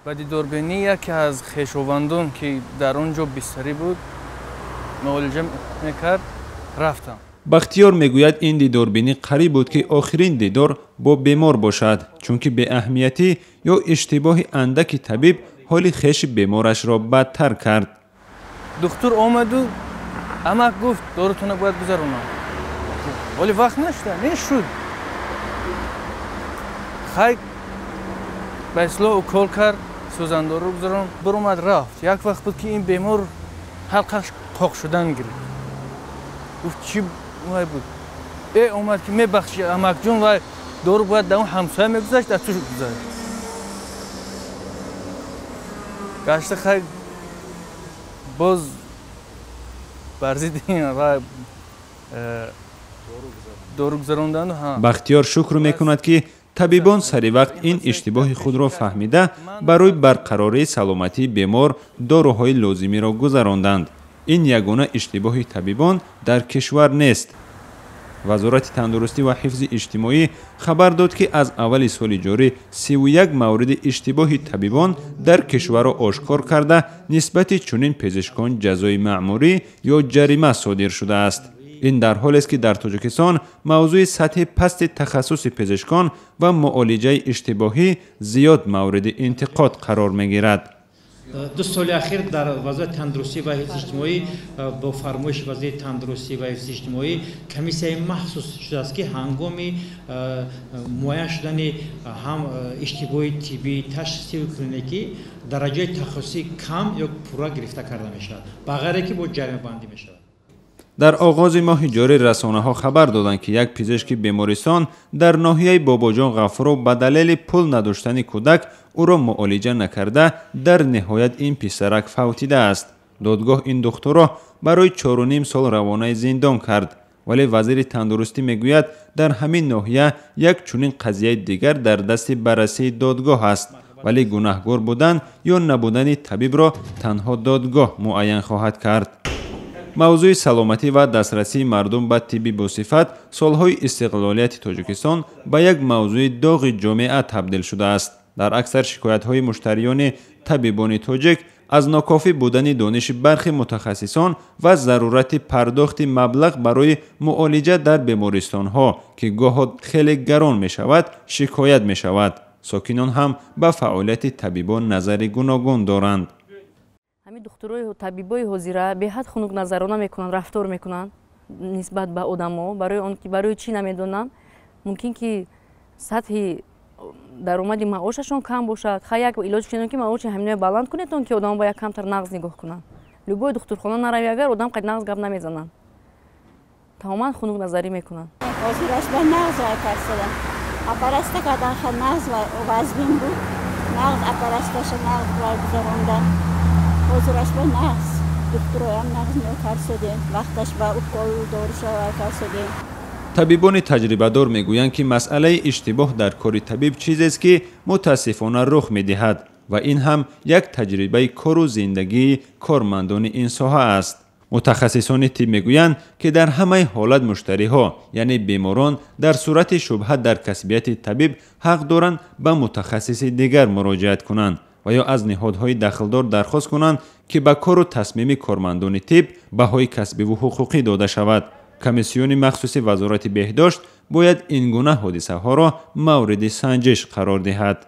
بعد دوربینی یکی از خویشاوندان که در اونجا بستری بود معالجه میکرد رفتم. بختیار میگوید این دیداربینی قریب بود که آخرین دیدار با بیمار باشد، چون که به اهمیتی یا اشتباه اندک طبیب حال خویش بیمارش را بدتر کرد. دکتر آمد و اما گفت دارتون باید بذارونم، ولی وقت نشد. خیلی به اصلاح کل کرد، سوزندار رو بذارم برامد رفت. یک وقت بود که این بیمار حلقش قاق شدن گرفت. گفت چی بود؟ اومد که میبخشی امک جون و دارو باید در اون همسایه میگذاشت در توش بذاری. گشته خیلی باز برزیدین و دارو گذراندن. بختیار شکر میکند که طبیبان سری وقت این اشتباه خود را فهمیده برای برقراری سلامتی بیمار داروهای لازمی را گذراندند. این یگانه اشتباه طبیبان در کشور نیست. وزارت تندرستی و حفظ اجتماعی خبر داد که از اول سال جاری 31 مورد اشتباه طبیبان در کشور را آشکار کرده نسبت چنین پزشکان جزای مأموری یا جریمه صادر شده است. این در حالی است که در تاجیکستان موضوع سطح پست تخصص پزشکان و معالجه اشتباهی زیاد مورد انتقاد قرار می‌گیرد. 2 سال اخیر در وزارت تندرستی و حفظ اجتماعی با فرمایش وزیر تندرستی و حفظ اجتماعی کمیسیه مخصوص شده است که هنگام معاینه شدن هم اشتباه طبی تشخیصی و کلینیکی درجه تخصصی کم یا پورا گرفته کرده می شود بغیر که با جریمه بندی می شود. در آغاز ماه جاری رسانه‌ها خبر دادند که یک پزشک بیمارستان در ناحیه باباجان غفورو به دلیل پول نداشتن کودک او را معالجه نکرده در نهایت این پسرک فوتیده است. دادگاه این دختر را برای 4.5 سال روانه زندان کرد. ولی وزیر تندرستی میگوید در همین ناحیه یک چنین قضیه دیگر در دست بررسی دادگاه است، ولی گناهکار بودن یا نبودن طبیب را تنها دادگاه معین خواهد کرد. موضوع سلامتی و دسترسی مردم به طب باصفت سالهای استقلالیت تاجیکستان به یک موضوع داغ جامعه تبدیل شده است. در اکثر شکایت‌های مشتریان طبیبان تاجیک از ناکافی بودن دانش برخی متخصصان و ضرورت پرداخت مبلغ برای معالجه در بیمارستان‌ها که گاه خیلی گران می‌شود شکایت می‌شود. ساکنان هم به فعالیت طبیبان نظر گوناگون دارند. همین دکترای و طبیبای حاضر به حد خنک نظرانه میکنن، رفتار میکنن نسبت به آدما. برای اون که برای چی نمیدونم، ممکن که سطح درآمد معاششون کم باشد. خیلی یک علاج کنن که معاش همین بلند کنه تا که آدم با یک کمتر نقض نگاه کنن. لبوی دکترخانه نروی اگر آدم قد نقض گپ نمیزنن، تماما خنک نظری میکنن. حاضرش به نقض کردن. اپراسته کردن خیلی نقض و وزبین بود. نقض اپراستش نقض برگزاروندن. حضورش به نقص دکتر هم نقص میکرد شدیم، وقتش به اکول دورش کرد شدیم. طبیبان تجربه دار میگویند که مسئله اشتباه در کار طبیب چیزی است که متاسفانه رخ میدهد و این هم یک تجربه کار و زندگی کارمندان این ساحه است. متخصصان طب میگویند که در همه حالت مشتری ها یعنی بیماران در صورت شبهه در کسبیت طبیب حق دارند به متخصص دیگر مراجعت کنند و یا از نهادهای دخلدار درخواست کنند که به کار و تصمیم کارمندان طب بهای کسبی و حقوقی داده شود. کمیسیون مخصوص وزارت بهداشت باید این گونه حادثه ها را مورد سنجش قرار دهد.